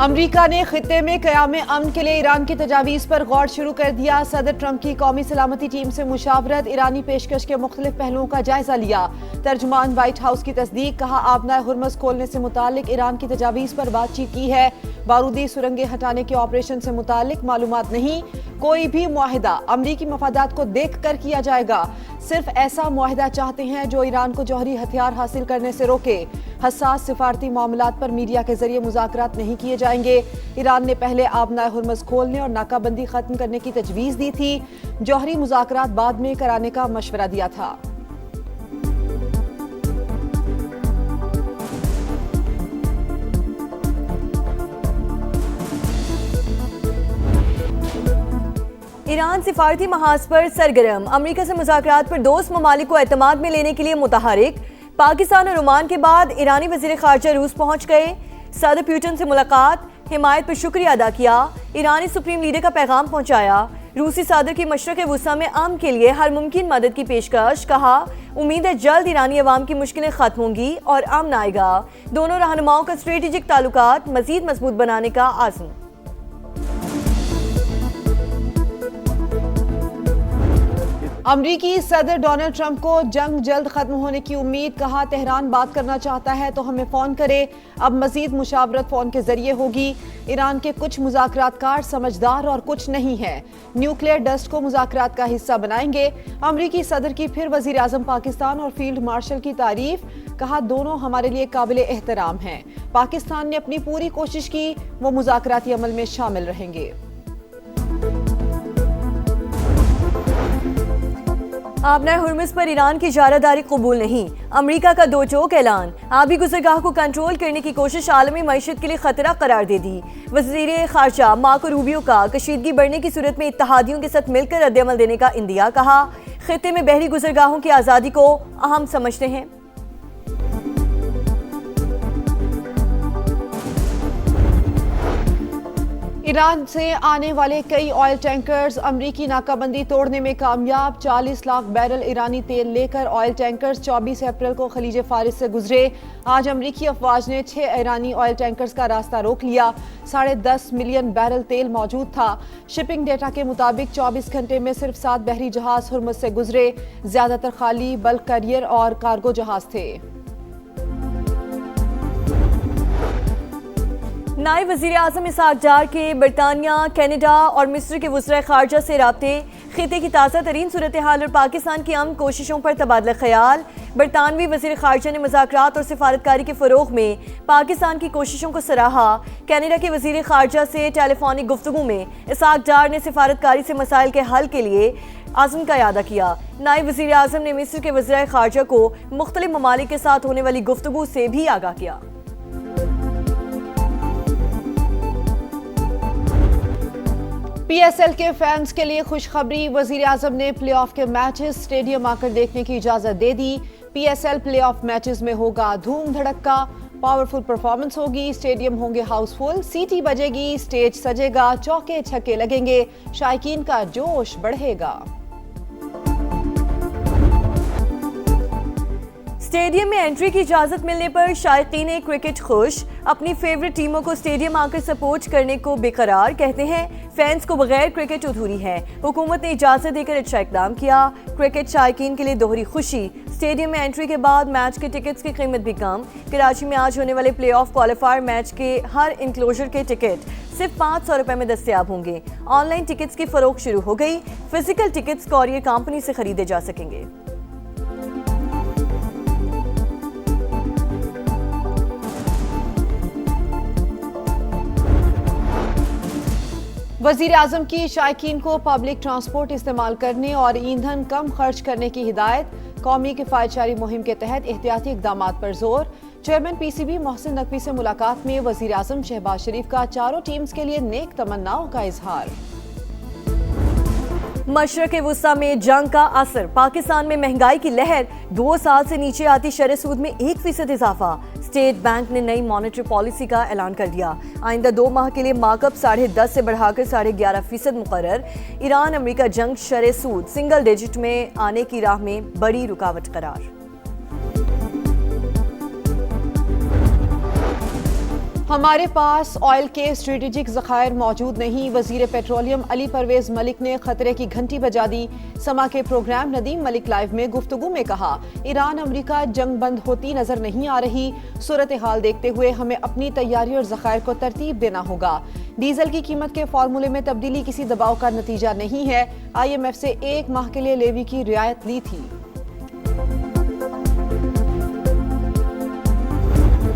अमरीका ने खित्ते में क़याम अमन के लिए ईरान की तजावीज़ पर गौर शुरू कर दिया। सदर ट्रंप की कौमी सलामती टीम से मुशावरत, ईरानी पेशकश के मुख्तलिफ पहलुओं का जायजा लिया। तर्जुमान व्हाइट हाउस की तस्दीक, कहा आबनाए हुर्मुज़ खोलने से मुतालिक ईरान की तजावीज़ पर बातचीत की है। बारूदी सुरंगें हटाने के ऑपरेशन से मुतालिक मालूमात नहीं। कोई भी मुआहिदा अमरीकी मफादात को देख कर किया जाएगा। सिर्फ ऐसा मुआहिदा चाहते हैं जो ईरान को जौहरी हथियार हासिल करने से रोके। हसास सिफारती मामलात पर मीडिया के जरिए मुज़ाकरात नहीं किए जाएंगे। ईरान ने पहले आबनाए हुर्मुज़ खोलने और नाकाबंदी खत्म करने की तजवीज़ दी थी। जौहरी मुज़ाकरात बाद में कराने का मशवरा दिया था। ईरान सिफारती महाज पर सरगर्म, अमरीका से मुज़ाकरात पर दोस्त ममालिक को एतमाद में लेने के लिए मुतहरिक। पाकिस्तान और ओमान के बाद ईरानी वज़ीर ख़ारजा रूस पहुंच गए। सदर पुतिन से मुलाकात, हिमायत पर शुक्रिया अदा किया। ईरानी सुप्रीम लीडर का पैगाम पहुंचाया। रूसी सदर की मशरक़ वुस्ता में अमन के लिए हर मुमकिन मदद की पेशकश। कहा उम्मीद है जल्द ईरानी अवाम की मुश्किलें खत्म होंगी और अमन आएगा। दोनों रहनुमाओं का स्ट्रेटेजिक ताल्लुकात मज़ीद मजबूत बनाने का आज़म। अमरीकी सदर डोनाल्ड ट्रंप को जंग जल्द खत्म होने की उम्मीद, कहा तेहरान बात करना चाहता है तो हमें फ़ोन करे। अब मजीद मुशावरत फ़ोन के जरिए होगी। ईरान के कुछ मुज़ाकरातकार समझदार और कुछ नहीं है। न्यूक्लियर डस्ट को मुज़ाकरात का हिस्सा बनाएंगे। अमरीकी सदर की फिर वज़ीर आज़म पाकिस्तान और फील्ड मार्शल की तारीफ, कहा दोनों हमारे लिए काबिल एहतराम हैं। पाकिस्तान ने अपनी पूरी कोशिश की, वो मुज़ाकराती अमल में शामिल रहेंगे। आबनाए हुर्मुज़ पर ईरान की इजारादारी कबूल नहीं, अमरीका का दो टोक ऐलान। आबी गुज़रगाह को कंट्रोल करने की कोशिश आलमी मईशत के लिए खतरा करार दे दी। वज़ीर ख़ारजा मार्को रूबियो का कशीदगी बढ़ने की सूरत में इत्तहादियों के साथ मिलकर रद्द-ए-अमल देने का इंदिया। कहा खित्ते में बहरी गुज़रगाहों की आज़ादी को अहम समझते हैं। ईरान से आने वाले कई ऑयल टैंकर्स अमरीकी नाकाबंदी तोड़ने में कामयाब। 40 लाख बैरल ईरानी तेल लेकर ऑयल टैंकर्स 24 अप्रैल को खलीज फारिस से गुजरे। आज अमरीकी अफवाज ने 6 ईरानी ऑयल टैंकर्स का रास्ता रोक लिया। 10.5 मिलियन बैरल तेल मौजूद था। शिपिंग डेटा के मुताबिक 24 घंटे में सिर्फ 7 बहरी जहाज हुर्मुज़ से गुजरे। ज्यादातर खाली बल्क कैरियर और कार्गो जहाज थे। नायब वज़ीर आज़म इसहाक डार के बरतानिया, कनाडा और मिस्र के वज़ीर ख़ारजा से राब्ते, खित्ते की ताज़ा तरीन सूरत हाल और पाकिस्तान की अमन कोशिशों पर तबादला ख़याल। बरतानवी वज़ीर ख़ारजा ने मुज़ाकरात और सिफारतकारी के फ़रोग़ में पाकिस्तान की कोशिशों को सराहा। कनाडा के वज़ीर ख़ारजा से टेलीफोनिक गुफ्तगू में इसहाक डार ने सिफारतकारी से मसाइल के हल के लिए आज़म का यादा किया। नायब वज़ीर आज़म ने मिस्र के वज़ीर ख़ारजा को मुख्तलिफ ममालिक के साथ होने वाली गुफ्तगू से भी आगाह किया। PSL के फैंस के लिए खुशखबरी, वजीर आजम ने प्लेऑफ के मैचेस स्टेडियम आकर देखने की इजाजत दे दी। PSL प्लेऑफ मैचेस में होगा धूम धड़क्का, पावरफुल परफॉर्मेंस होगी, स्टेडियम होंगे हाउसफुल, सीटी बजेगी, स्टेज सजेगा, चौके छक्के लगेंगे, शायकीन का जोश बढ़ेगा। स्टेडियम में एंट्री की इजाजत मिलने पर शायकीन क्रिकेट खुश, अपनी फेवरेट टीमों को स्टेडियम आकर सपोर्ट करने को बेकरार। कहते हैं फैंस को बगैर क्रिकेट अधूरी है। हुकूमत ने इजाजत देकर अच्छा इकदाम किया। क्रिकेट शायकीन के लिए दोहरी खुशी। स्टेडियम में एंट्री के बाद मैच के टिकट्स की कीमत भी कम। कराची में आज होने वाले प्ले ऑफ क्वालिफायर मैच के हर इंक्लोजर के टिकट सिर्फ 500 रुपए में दस्तयाब होंगे। ऑनलाइन टिकट्स की फरोख्त शुरू हो गई। फिजिकल टिकट्स कॉरियर कंपनी से खरीदे जा सकेंगे। वज़ीर आज़म की शायकीन को पब्लिक ट्रांसपोर्ट इस्तेमाल करने और ईंधन कम खर्च करने की हिदायत। कौमी किफ़ायतशारी मुहिम के तहत एहतियाती इक़दामात पर जोर। चेयरमैन PCB मोहसिन नकवी से मुलाकात में वज़ीर आज़म शहबाज शरीफ का चारों टीम्स के लिए नेक तमन्नाओं का इजहार। मशरक़ वुस्ता में जंग का असर, पाकिस्तान में महंगाई की लहर, 2 साल से नीचे आती शरह सूद में 1% इजाफा। स्टेट बैंक ने नई मॉनेटरी पॉलिसी का ऐलान कर दिया। आइंदा 2 माह के लिए मार्कअप 10.5 से बढ़ाकर 11.5% मुकर्रर। ईरान अमेरिका जंग शरह सूद सिंगल डिजिट में आने की राह में बड़ी रुकावट करार। हमारे पास ऑयल के स्ट्रेटेजिक ज़खायर मौजूद नहीं, वजीर पेट्रोलियम अली परवेज मलिक ने खतरे की घंटी बजा दी। समा के प्रोग्राम नदीम मलिक लाइव में गुफ्तगू में कहा, ईरान अमरीका जंग बंद होती नजर नहीं आ रही। सूरत हाल देखते हुए हमें अपनी तैयारी और ज़खायर को तरतीब देना होगा। डीजल की कीमत के फार्मूले में तब्दीली किसी दबाव का नतीजा नहीं है। IMF से 1 माह के लिए लेवी की रियायत ली थी।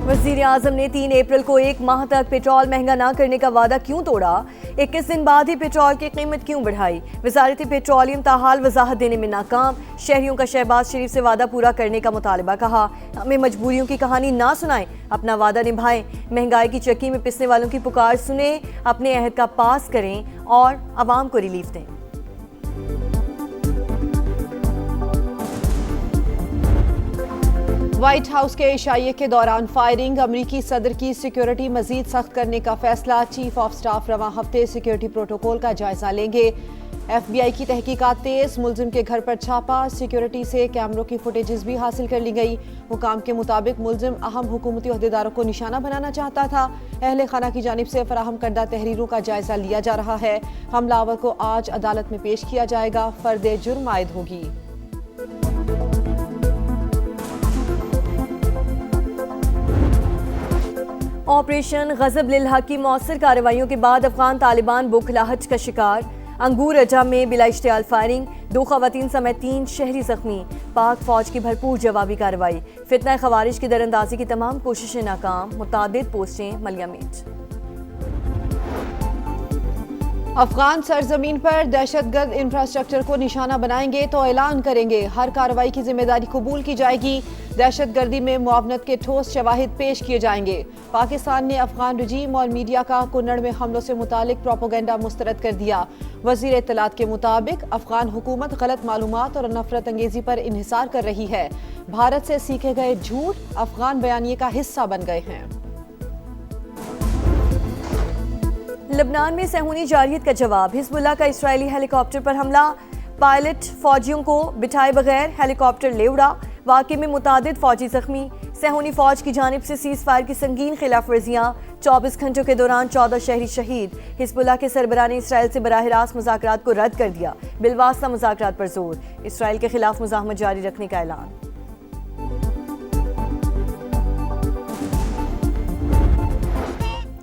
वज़ीर आज़म ने 3 अप्रैल को 1 माह तक पेट्रोल महंगा ना करने का वादा क्यों तोड़ा? 21 दिन बाद ही पेट्रोल की कीमत क्यों बढ़ाई? वज़ारत पेट्रोलियम ताहाल वजाहत देने में नाकाम। शहरियों का शहबाज शरीफ से वादा पूरा करने का मुतालबा। कहा, हमें मजबूरियों की कहानी ना सुनाएं, अपना वादा निभाएं। महंगाई की चक्की में पिसने वालों की पुकार सुने, अपने अहद का पास करें और आवाम को रिलीफ दें। व्हाइट हाउस के इशाइये के दौरान फायरिंग, अमरीकी सदर की सिक्योरिटी मजीद सख्त करने का फैसला। चीफ ऑफ स्टाफ रवां हफ्ते सिक्योरिटी प्रोटोकॉल का जायजा लेंगे। FBI की तहकीकात तेज, मुलजिम के घर पर छापा, सिक्योरिटी से कैमरों की फुटेजेस भी हासिल कर ली गई। हुकाम के मुताबिक मुलजिम अहम हुकूमती ओहदेदारों को निशाना बनाना चाहता था। अहले खाना की जानिब से फराहम करदा तहरीरों का जायजा लिया जा रहा है। हमलावर को आज अदालत में पेश किया जाएगा, फर्द जुर्म आयद होगी। ऑपरेशन गजब लिल हक की मौसर कार्रवाइयों के बाद अफगान तालिबान बुखलाहट का शिकार। अंगूर अजा में बिला इश्तियाल फायरिंग, 2 खवातीन समेत 3 शहरी जख्मी। पाक फौज की भरपूर जवाबी कार्रवाई। फितना खवारिज की दरअंदाजी की तमाम कोशिशें नाकाम। मुतादिद पोस्टें मलियामेट। अफगान सरजमीन पर दहशतगर्द इंफ्रास्ट्रक्चर को निशाना बनाएंगे तो ऐलान करेंगे, हर कार्रवाई की जिम्मेदारी कबूल की जाएगी। दहशतगर्दी में मुआवनत के ठोस शवाहिद पेश किए जाएंगे। पाकिस्तान ने अफगान रजीम और मीडिया का कुन्नड़ में हमलों से मुतालिक प्रोपोगेंडा मुस्तरद कर दिया। वजीर इत्तलात के मुताबिक अफगान हुकूमत गलत मालूमात और नफरत अंगेजी पर इन्हिसार कर रही है। भारत से सीखे गए झूठ अफगान बयानिए का हिस्सा बन गए हैं। लबनान में सहूनी जारहियत का जवाब। हिजबुल्लाह का इस्राएली हेलीकॉप्टर पर हमला, पायलट फौजियों को बिठाए बगैर हेलीकॉप्टर ले उड़ा। वाक़े में मुतादिद फौजी जख्मी। सहूनी फौज की जानिब से सीज फायर की संगीन खिलाफ वर्जियाँ। 24 घंटों के दौरान 14 शहरी शहीद। हिजबुल्लाह के सरबराह ने इसराइल से बराह रास्त मुज़ाकरात को रद्द कर दिया। बिलवास्ता मुज़ाकरात पर जोर। इसराइल के खिलाफ मुज़ाहमत जारी रखने का ऐलान।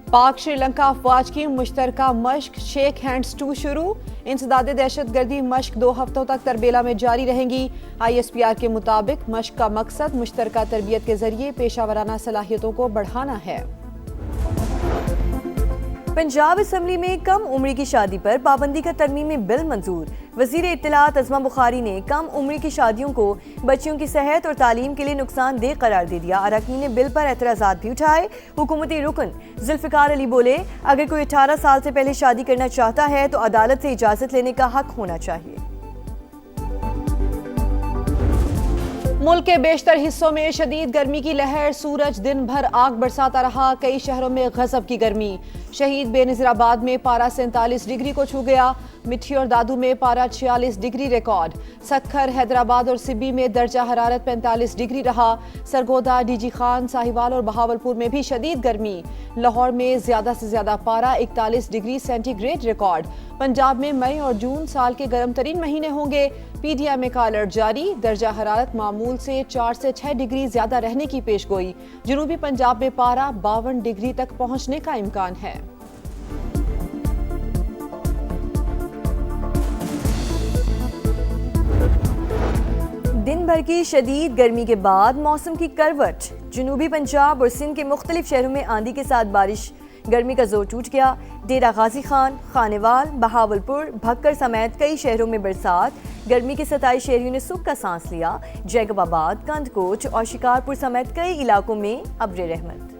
पाक श्रीलंका अफवाज की मुश्तरका मश्क शेक हैंड्स 2 शुरू। इंसदाद दहशतगर्दी मश्क 2 हफ्तों तक तरबेला में जारी रहेंगी। ISPR के मुताबिक मश्क का मकसद मुश्तरका तरबियत के जरिए पेशावराना सलाहियतों को बढ़ाना है। पंजाब असम्बली में कम उम्र की शादी पर पाबंदी का तरमीमी बिल मंजूर। वजीर इत्तलात अज़मा बुखारी ने कम उम्र की शादियों को बच्चियों की सेहत और तालीम के लिए नुकसानदेह करार दे दिया। अरकान ने बिल पर एतराज़ात भी उठाए। हुकूमती रुकन जुल्फ़िकार अली बोले, अगर कोई 18 साल से पहले शादी करना चाहता है तो अदालत से इजाज़त लेने का हक होना चाहिए। मुल्क के बेशतर हिस्सों में शदीद गर्मी की लहर, सूरज दिन भर आग बरसाता रहा। कई शहरों में गजब की गर्मी। शहीद बेनज़ीराबाद में पारा 47 डिग्री को छू गया। मिठी और दादू में पारा 46 डिग्री रिकॉर्ड। सक्खर, हैदराबाद और सिब्बी में दर्जा हरारत 45 डिग्री रहा। सरगोदा, डीजी खान, साहिवाल और बहावलपुर में भी शदीद गर्मी। लाहौर में ज्यादा से ज्यादा पारा 41 डिग्री सेंटीग्रेड रिकॉर्ड। पंजाब में मई और जून साल के गर्म तरीन महीने होंगे। PDMA का अलर्ट जारी। दर्जा हरारत मामूल से 4 से 6 डिग्री ज्यादा रहने की पेशगोई। जनूबी पंजाब में पारा 52 डिग्री तक पहुंचने का इम्कान है। दिन भर की शदीद गर्मी के बाद मौसम की करवट। जनूबी पंजाब और सिंध के मुख्तलिफ शहरों में आंधी के साथ बारिश। गर्मी का जोर टूट गया। डेरा गाजी खान, खानेवाल, बहावलपुर, भक्कर समेत कई शहरों में बरसात। गर्मी के 27 शहरियों ने सुख का सांस लिया। जैकबाबाद, कंदकोच और शिकारपुर समेत कई इलाकों में अब्र रहमत।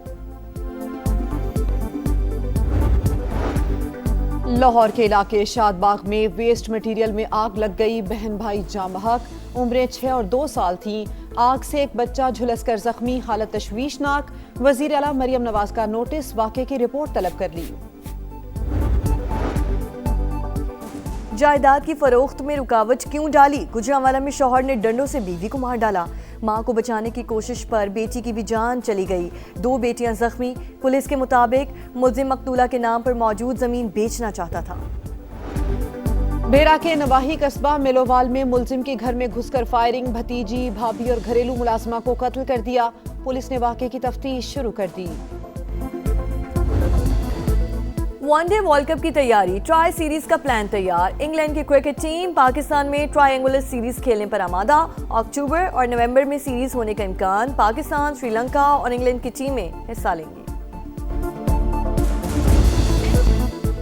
लाहौर के इलाके शादबाग में वेस्ट मटेरियल में आग लग गई। बहन भाई जाम बहक, उम्रें 6 और 2 साल थीं। आग से एक बच्चा झुलसकर जख्मी, हालत तशवीशनाक। वजीर आला मरियम नवाज का नोटिस, वाक़े की रिपोर्ट तलब कर ली। जायदाद की फरोख्त में रुकावट क्यों डाली? गुजरांवाला में शौहर ने डंडों से बीवी को मार डाला। मां को बचाने की कोशिश पर बेटी की भी जान चली गई। 2 बेटियां जख्मी। पुलिस के मुताबिक मुल्जिम मकतूला के नाम पर मौजूद जमीन बेचना चाहता था। बेरा के नवाही कस्बा मिलोवाल में मुल्जिम के घर में घुसकर फायरिंग, भतीजी, भाभी और घरेलू मुलाजमा को कत्ल कर दिया। पुलिस ने वाकये की तफ्तीश शुरू कर दी। वनडे वर्ल्ड कप की तैयारी, ट्राई सीरीज का प्लान तैयार। इंग्लैंड की क्रिकेट टीम पाकिस्तान में ट्रायंगुलर सीरीज खेलने पर आमादा। अक्टूबर और नवंबर में सीरीज होने का इम्कान। पाकिस्तान, श्रीलंका और इंग्लैंड की टीमें हिस्सा लेंगी।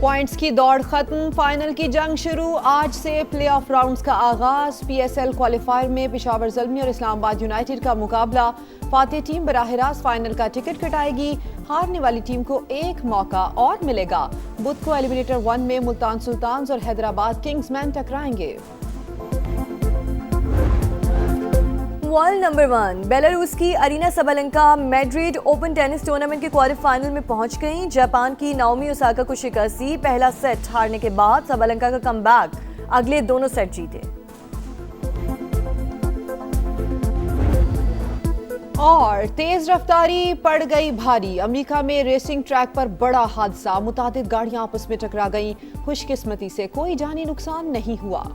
पॉइंट्स की दौड़ खत्म, फाइनल की जंग शुरू। आज से प्लेऑफ राउंड्स का आगाज। पीएसएल क्वालिफायर में पेशावर ज़ल्मी और इस्लामाबाद यूनाइटेड का मुकाबला। फातेह टीम बराह रास्त फाइनल का टिकट कटाएगी। हारने वाली टीम को एक मौका और मिलेगा। बुध को एलिमिनेटर 1 में मुल्तान सुल्तान्स और हैदराबाद किंग्समैन टकराएंगे। वर्ल्ड नंबर 1 बेलारूस की Aryna Sabalenka Madrid Open tennis tournament के क्वार्टर फाइनल में पहुंच गईं। जापान की नाओमी ओसाका को शिकस्त दी। पहला सेट हारने के बाद सबलेंका का कमबैक, अगले दोनों सेट जीते। और तेज रफ्तारी पड़ गई भारी। अमेरिका में रेसिंग ट्रैक पर बड़ा हादसा, मुतादिद गाड़ियां आपस में टकरा गईं। खुशकिस्मती से कोई जानी नुकसान नहीं हुआ।